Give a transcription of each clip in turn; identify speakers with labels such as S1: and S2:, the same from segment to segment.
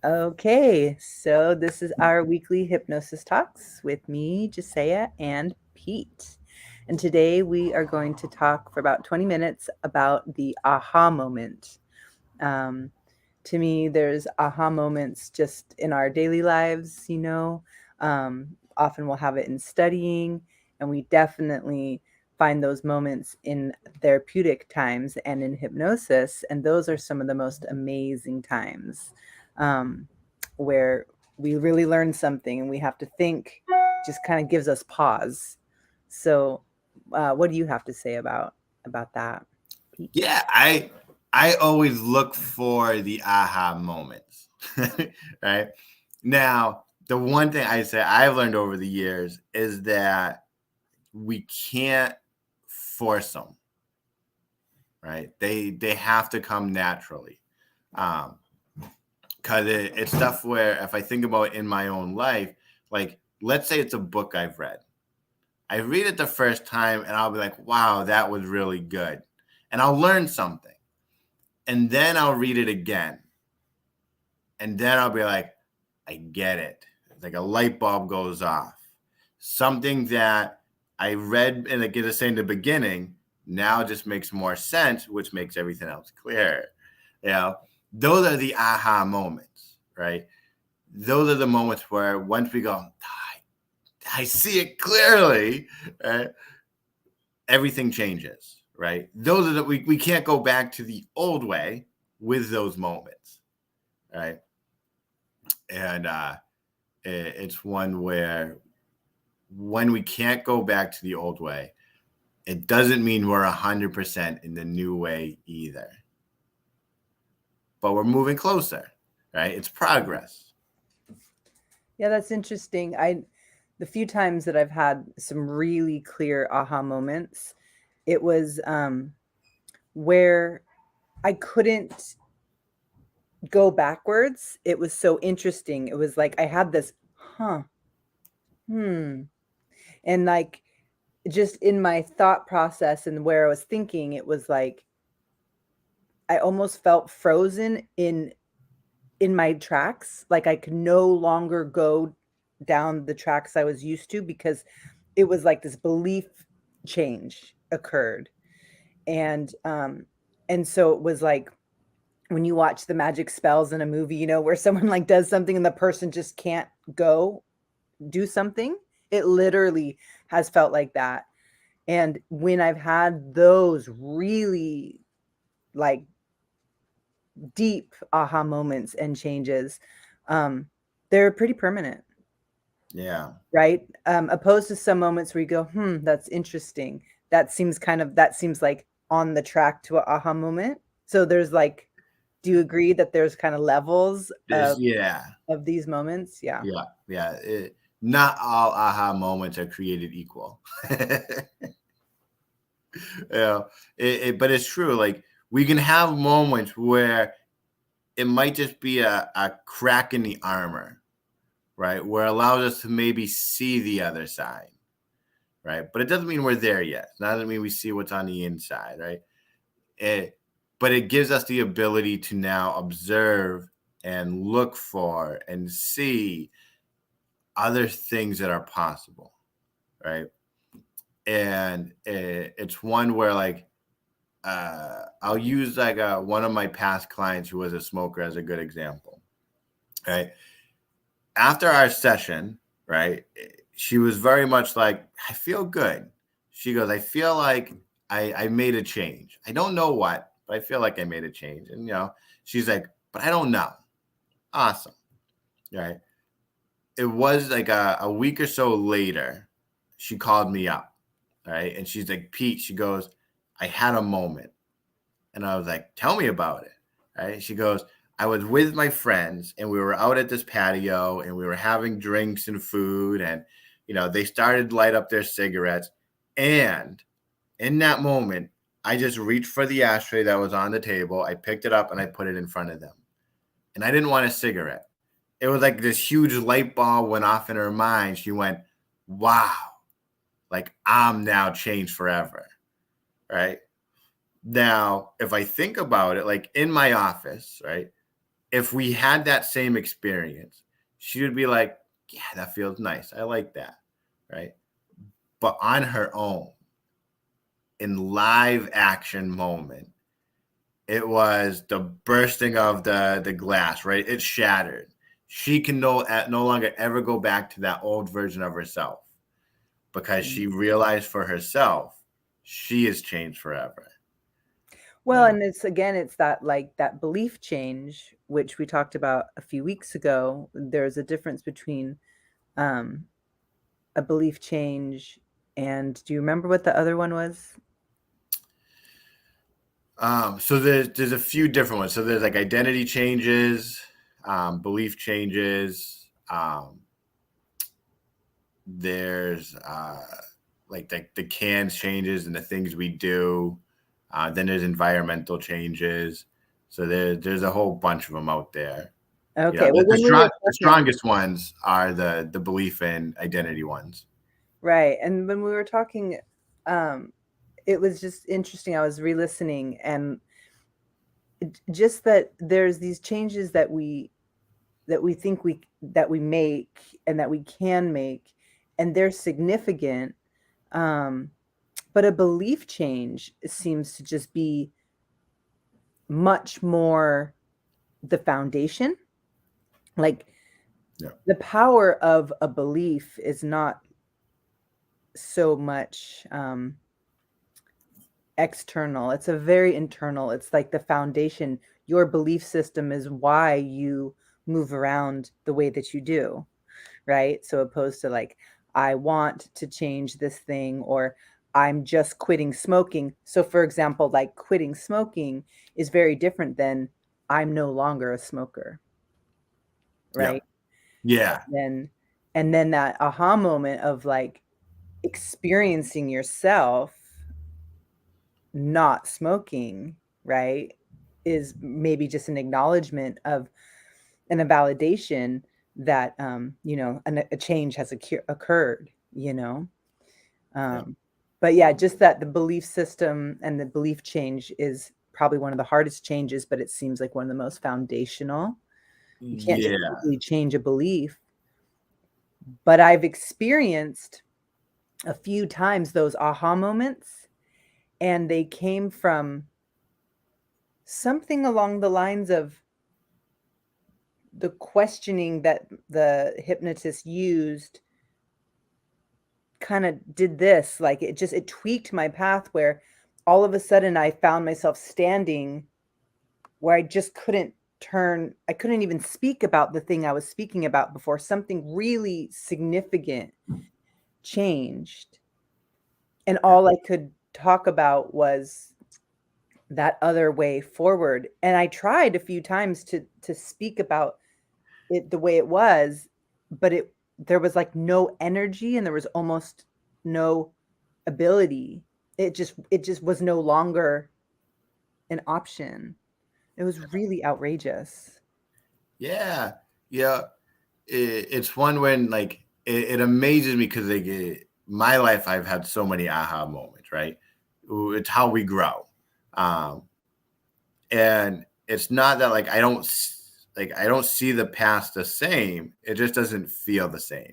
S1: Okay, so this is our weekly hypnosis talks with me, Jasiah, and Pete. And today we are going to talk for about 20 minutes about the aha moment. Um, to me, there's aha moments just in our daily lives. Often we'll have it in studying, and we definitely find those moments in therapeutic times and in hypnosis. And those are some of the most amazing times um, where we really learn something and we have to think, just kind of gives us pause. So, what do you have to say about that, Pete?
S2: Yeah, I always look for the aha moments. Right? Now, the one thing I say I've learned over the years is that we can't force them, right? They have to come naturally. Um, because it's stuff where if I think about it in my own life, like let's say it's a book I've read. I read it the first time and I'll be like, wow, that was really good. And I'll learn something. And then I'll read it again. And then I'll be like, I get it. It's like a light bulb goes off. Something that I read and like I say in the beginning now just makes more sense, which makes everything else clear. You know, those are the aha moments, right? Those are the moments where once we go, I see it clearly, right? Everything changes, right? Those are we can't go back to the old way with those moments, right? And it's one where when we can't go back to the old way, it doesn't mean we're 100% in the new way either. But we're moving closer, right? It's progress.
S1: Yeah, that's interesting. The few times that I've had some really clear aha moments, it was where I couldn't go backwards. It was so interesting. It was like I had this, huh, hmm, and like just in my thought process and where I was thinking, it was like I almost felt frozen in my tracks. Like I could no longer go down the tracks I was used to because it was like this belief change occurred. And so it was like when you watch the magic spells in a movie, where someone like does something and the person just can't go do something. It literally has felt like that. And when I've had those really like deep aha moments and changes, um, they're pretty permanent,
S2: Yeah.
S1: right? Opposed to some moments where you go, that's interesting. That seems like on the track to a aha moment. So there's like, do you agree that there's kind of levels
S2: This, yeah.
S1: of these moments? Yeah.
S2: Yeah. Yeah. Not all aha moments are created equal. Yeah. But it's true. Like we can have moments where it might just be a crack in the armor, right? Where it allows us to maybe see the other side, right? But it doesn't mean we're there yet. It doesn't mean we see what's on the inside, right? It, but it gives us the ability to now observe and look for and see other things that are possible, right? And it's one where like I'll use like one of my past clients who was a smoker as a good example, right? After our session, right, she was very much like, I feel good. She goes, I feel like I made a change. I don't know what, but I feel like I made a change. And, she's like, but I don't know. Awesome. Right. It was like a week or so later, she called me up. Right. And she's like, Pete, she goes, I had a moment. And I was like, tell me about it. Right. She goes, I was with my friends and we were out at this patio and we were having drinks and food. And, they started to light up their cigarettes. And in that moment, I just reached for the ashtray that was on the table. I picked it up and I put it in front of them. And I didn't want a cigarette. It was like this huge light bulb went off in her mind. She went, wow, like I'm now changed forever. Right. Now, if I think about it, like in my office, right, if we had that same experience, she would be like, yeah, that feels nice. I like that. Right. But on her own, in live action moment, it was the bursting of the glass, right? It shattered. She can no longer ever go back to that old version of herself because she realized for herself she is changed forever.
S1: Well, and it's that like that belief change, which we talked about a few weeks ago. There's a difference between um, a belief change and do you remember what the other one was?
S2: So there's a few different ones. So there's like identity changes, belief changes. There's like the cans changes and the things we do. Then there's environmental changes. So there's a whole bunch of them out there. Yeah,
S1: Okay, well,
S2: but
S1: when we were
S2: the
S1: talking,
S2: strongest ones are the belief and identity ones.
S1: right, and when we were talking, um, it was just interesting. I was re-listening, and just that there's these changes that we think we make and that we can make, and they're significant. Um, but a belief change seems to just be much more the foundation. Like
S2: Yeah.
S1: the power of a belief is not so much external. It's a very internal. It's like the foundation. Your belief system is why you move around the way that you do, right? So opposed to like, I want to change this thing or I'm just quitting smoking. So for example, like quitting smoking is very different than I'm no longer a smoker,
S2: Yeah.
S1: right?
S2: Yeah.
S1: Then and then that aha moment of like experiencing yourself not smoking, right, is maybe just an acknowledgement of and a validation that a change has occurred,
S2: Yeah.
S1: um, but yeah, just that the belief system and the belief change is probably one of the hardest changes, but it seems like one of the most foundational. You can't just
S2: Yeah.
S1: simply change a belief, but I've experienced a few times those aha moments, and they came from something along the lines of the questioning that the hypnotist used kind of did this, like it tweaked my path where all of a sudden I found myself standing where I just couldn't turn, I couldn't even speak about the thing I was speaking about before. Something really significant changed. And
S2: Yeah.
S1: all I could talk about was that other way forward. And I tried a few times to speak about it the way it was, but there was like no energy and there was almost no ability. It just was no longer an option. It was really outrageous.
S2: Yeah. Yeah. It's one when like it amazes me because like my life I've had so many aha moments, right? It's how we grow. Um, and it's not that like I don't see the past the same. It just doesn't feel the same,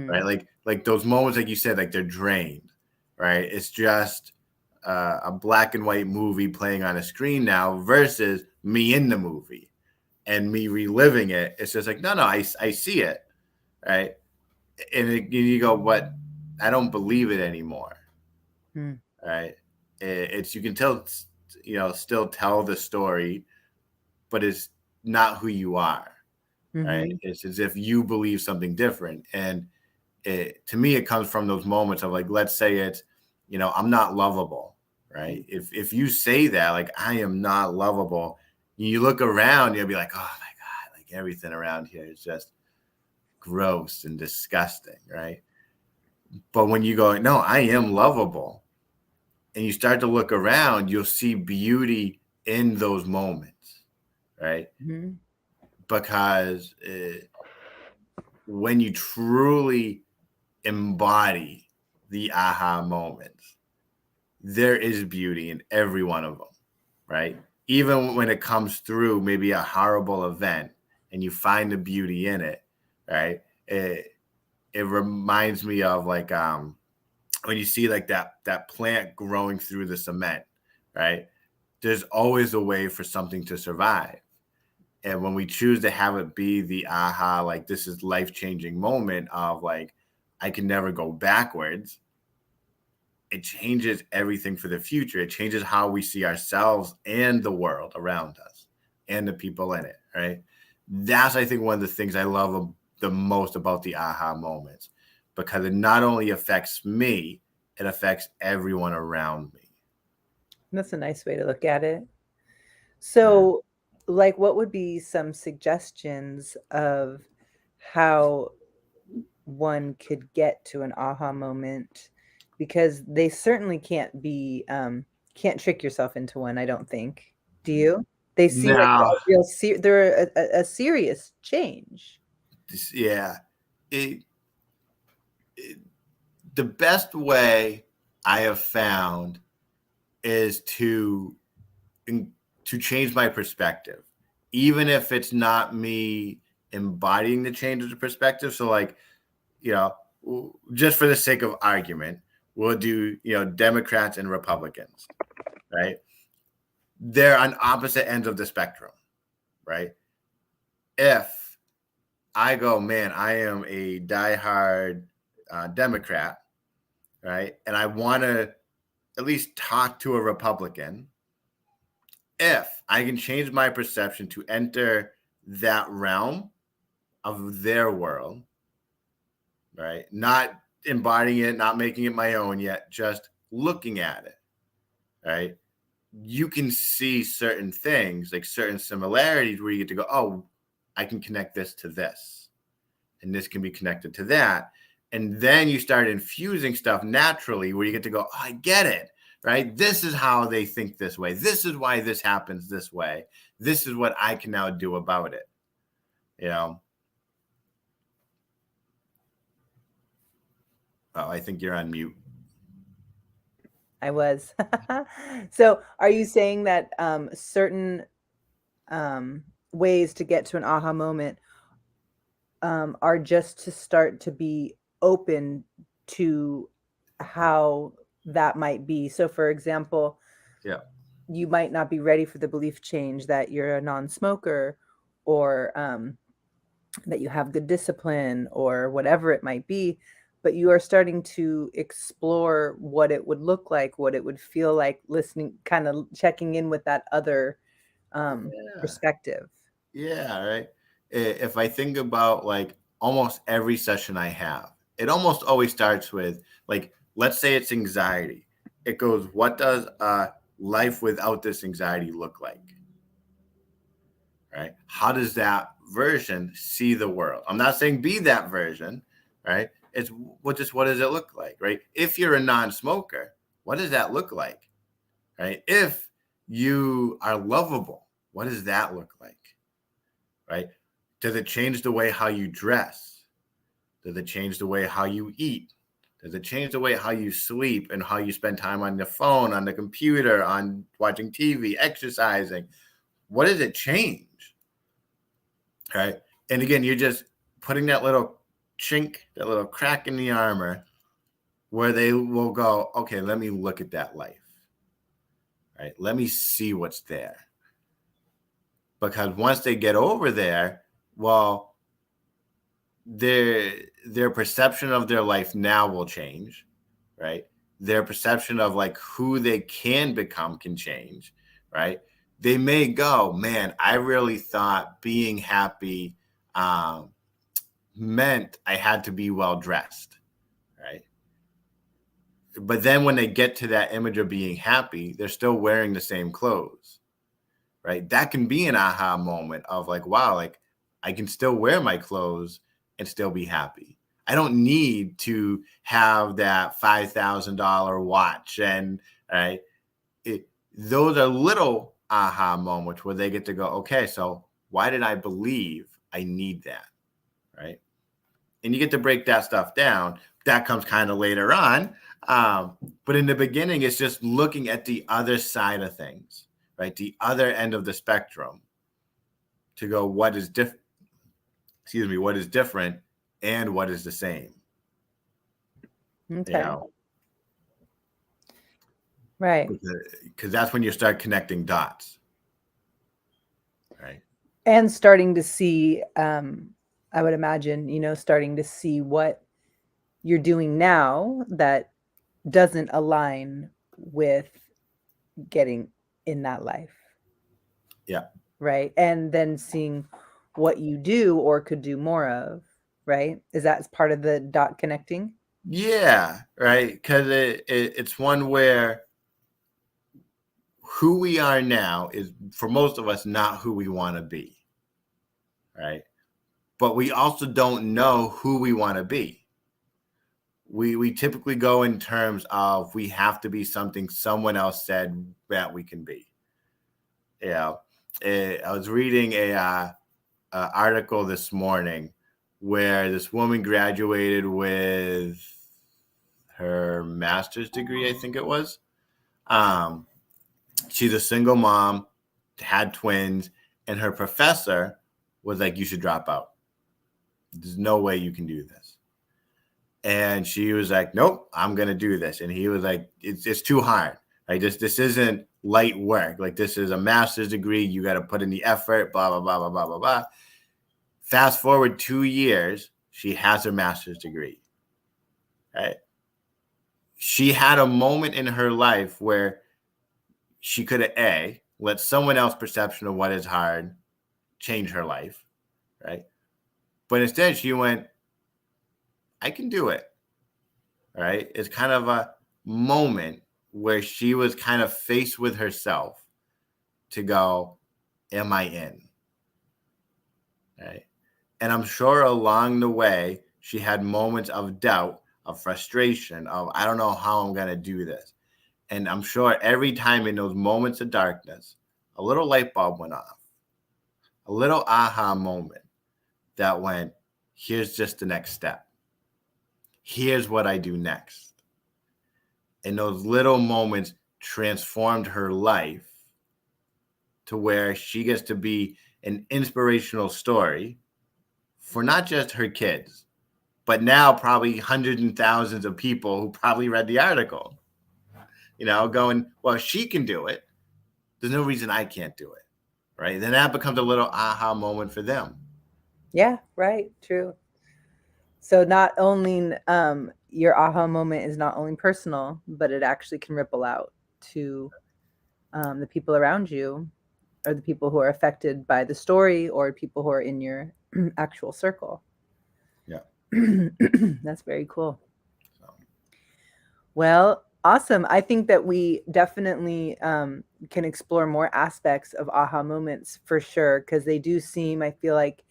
S2: right?
S1: Mm,
S2: Like those moments, like you said, like they're drained, right? It's just a black and white movie playing on a screen now versus me in the movie and me reliving it. It's just like no, I see it, right? And you go, but I don't believe it anymore,
S1: mm,
S2: right? It's you can tell, still tell the story, but it's not who you are, right?
S1: mhm,
S2: It's as if you believe something different. And to me, it comes from those moments of like, let's say it's, I'm not lovable, right? If you say that, like, I am not lovable, you look around, you'll be like, oh my God, like everything around here is just gross and disgusting, right? But when you go, no, I am lovable, and you start to look around, you'll see beauty in those moments, right?
S1: mhm,
S2: Because when you truly embody the aha moments, there is beauty in every one of them, right? even when it comes through maybe a horrible event and you find the beauty in it, right? It reminds me of like when you see like that plant growing through the cement, right? There's always a way for something to survive. And when we choose to have it be the aha, like this is life-changing moment of like, I can never go backwards, it changes everything for the future. It changes how we see ourselves and the world around us and the people in it, right? That's, I think, one of the things I love the most about the aha moments, because it not only affects me, it affects everyone around me.
S1: That's a nice way to look at it. So, like, what would be some suggestions of how one could get to an aha moment? Because they certainly can't trick yourself into one, I don't think. Do you? They seem like
S2: Now,
S1: they're a serious change.
S2: yeah, it, the best way I have found is to change my perspective, even if it's not me embodying the change of the perspective. So, like, just for the sake of argument, we'll do, Democrats and Republicans, right? They're on opposite ends of the spectrum, right? If I go, man, I am a diehard Democrat, right? And I want to at least talk to a Republican. If I can change my perception to enter that realm of their world, right? Not embodying it, not making it my own yet, just looking at it, right? You can see certain things, like certain similarities where you get to go, oh, I can connect this to this, and this can be connected to that. And then you start infusing stuff naturally where you get to go, oh, I get it, right? This is how they think this way. This is why this happens this way. This is what I can now do about it. Oh, I think you're on mute.
S1: I was. So, are you saying that certain ways to get to an aha moment are just to start to be open to how that might be? So, for example,
S2: Yeah.
S1: you might not be ready for the belief change that you're a non-smoker, or that you have good discipline, or whatever it might be, but you are starting to explore what it would look like, what it would feel like, listening, kind of checking in with that other
S2: Yeah.
S1: perspective.
S2: Yeah, right. If I think about like almost every session I have, it almost always starts with like, let's say it's anxiety. It goes, what does life without this anxiety look like? Right? How does that version see the world? I'm not saying be that version, right? It's what does it look like, right? If you're a non-smoker, what does that look like? Right? If you are lovable, what does that look like? Right? Does it change the way how you dress? Does it change the way how you eat? Does it change the way how you sleep and how you spend time on the phone, on the computer, on watching TV, exercising? What does it change? Right? And again, you're just putting that little chink, that little crack in the armor where they will go, okay, let me look at that life. Right? Let me see what's there. Because once they get over there, well, their perception of their life now will change, right? Their perception of like who they can become can change, right? They may go, man, I really thought being happy meant I had to be well dressed, right? But then when they get to that image of being happy, they're still wearing the same clothes, right? That can be an aha moment of like, wow, like I can still wear my clothes and still be happy. I don't need to have that $5,000 watch. And right, those are little aha moments where they get to go, okay, so why did I believe I need that? Right. And you get to break that stuff down. That comes kind of later on. But in the beginning, it's just looking at the other side of things, right? The other end of the spectrum to go, what is different? What is different and what is the same?
S1: Okay. Right.
S2: Because that's when you start connecting dots. Right.
S1: And starting to see, I would imagine, starting to see what you're doing now that doesn't align with getting in that life.
S2: Yeah.
S1: Right. And then seeing what you do or could do more of. Right. Is that part of the dot connecting?
S2: Yeah. Right. Because it's one where who we are now is, for most of us, not who we want to be. Right. But we also don't know who we want to be. We typically go in terms of we have to be something someone else said that we can be. I was reading a article this morning where this woman graduated with her master's degree, I think it was. She's a single mom, had twins, and her professor was like, "You should drop out. There's no way you can do this." And she was like, "Nope, I'm gonna do this." And he was like, "It's too hard. Like this isn't light work. Like this is a master's degree. You got to put in the effort. Blah blah blah blah blah blah blah." Fast forward 2 years, she has her master's degree. Right? She had a moment in her life where she could have let someone else's perception of what is hard change her life, right? But instead, she went, "I can do it." Right? It's kind of a moment where she was kind of faced with herself to go, am I in? Right? And I'm sure along the way, she had moments of doubt, of frustration, of I don't know how I'm going to do this. And I'm sure every time in those moments of darkness, a little light bulb went off, a little aha moment that went, here's just the next step. Here's what I do next. And those little moments transformed her life to where she gets to be an inspirational story for not just her kids, but now probably hundreds and thousands of people who probably read the article, going, well, she can do it. There's no reason I can't do it. Right. Then that becomes a little aha moment for them.
S1: Yeah, right. True. So not only your aha moment is not only personal, but it actually can ripple out to the people around you, or the people who are affected by the story, or people who are in your actual circle.
S2: Yeah.
S1: That's very cool. Well, awesome. I think that we definitely can explore more aspects of aha moments for sure, because they do seem, I feel like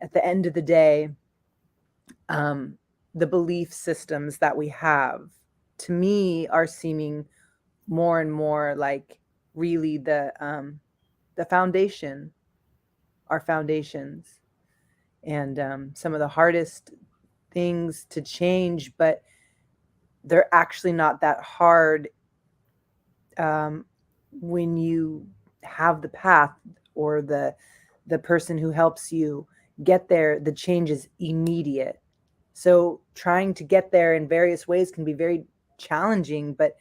S1: at the end of the day, the belief systems that we have, to me, are seeming more and more like really the foundation, our foundations, and some of the hardest things to change, but they're actually not that hard when you have the path, or the person who helps you get there. The change is immediate. So trying to get there in various ways can be very challenging, but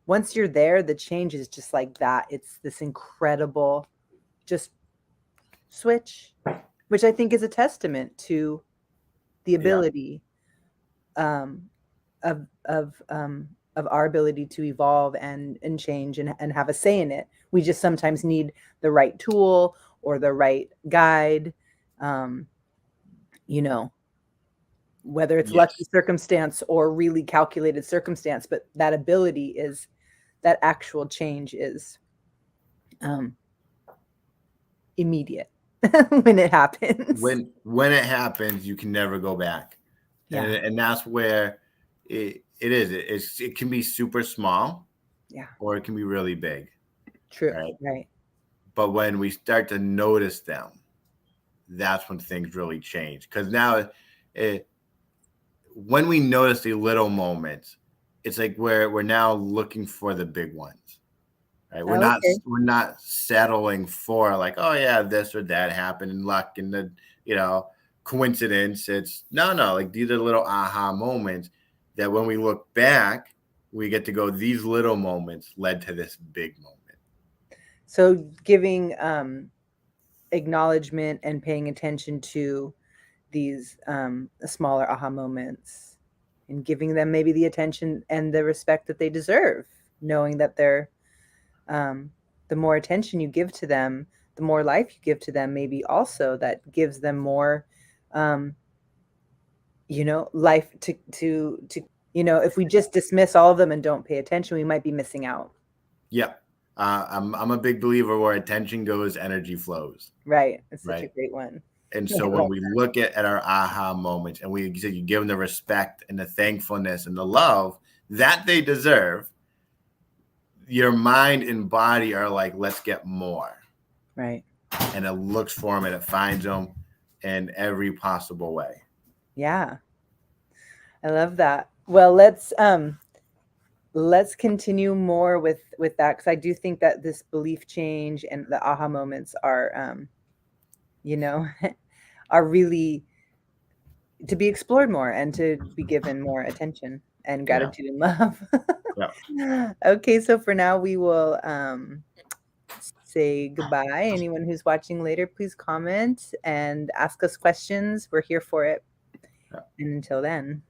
S1: once you're there, the change is just like that. It's this incredible just switch, which I think is a testament to the ability of our ability to evolve and change and have a say in it. We just sometimes need the right tool or the right guide, whether it's lucky circumstance or really calculated circumstance, but that ability is, that actual change is immediate when it happens.
S2: When it happens, you can never go back.
S1: Yeah.
S2: And that's where it is. It can be super small, or it can be really big.
S1: True. Right.
S2: But when we start to notice them, that's when things really change. Because now, when we notice the little moments, it's like we're now looking for the big ones, right?
S1: Okay.
S2: We're not settling for like, oh yeah, this or that happened in luck and the, you know, coincidence. It's no, like these are little aha moments that when we look back, we get to go, these little moments led to this big moment.
S1: So giving acknowledgement and paying attention to these smaller aha moments and giving them maybe the attention and the respect that they deserve, knowing that they're the more attention you give to them, the more life you give to them, maybe also that gives them more um, life to if we just dismiss all of them and don't pay attention, we might be missing out.
S2: Yeah. I'm a big believer where attention goes, energy flows.
S1: Right. It's such a
S2: Right.
S1: great one.
S2: And
S1: I
S2: so when
S1: love
S2: we look at our aha moments and we so you give them the respect and the thankfulness and the love that they deserve, your mind and body are like, let's get more.
S1: right.
S2: And it looks for them and it finds them in every possible way.
S1: Yeah. I love that. Well, let's continue more with that, because I do think that this belief change and the aha moments are you know are really to be explored more and to be given more attention and
S2: Yeah.
S1: gratitude and love.
S2: Yeah.
S1: Okay, so for now we will say goodbye. Anyone who's watching later, please comment and ask us questions. We're here for it.
S2: Yeah.
S1: And until then.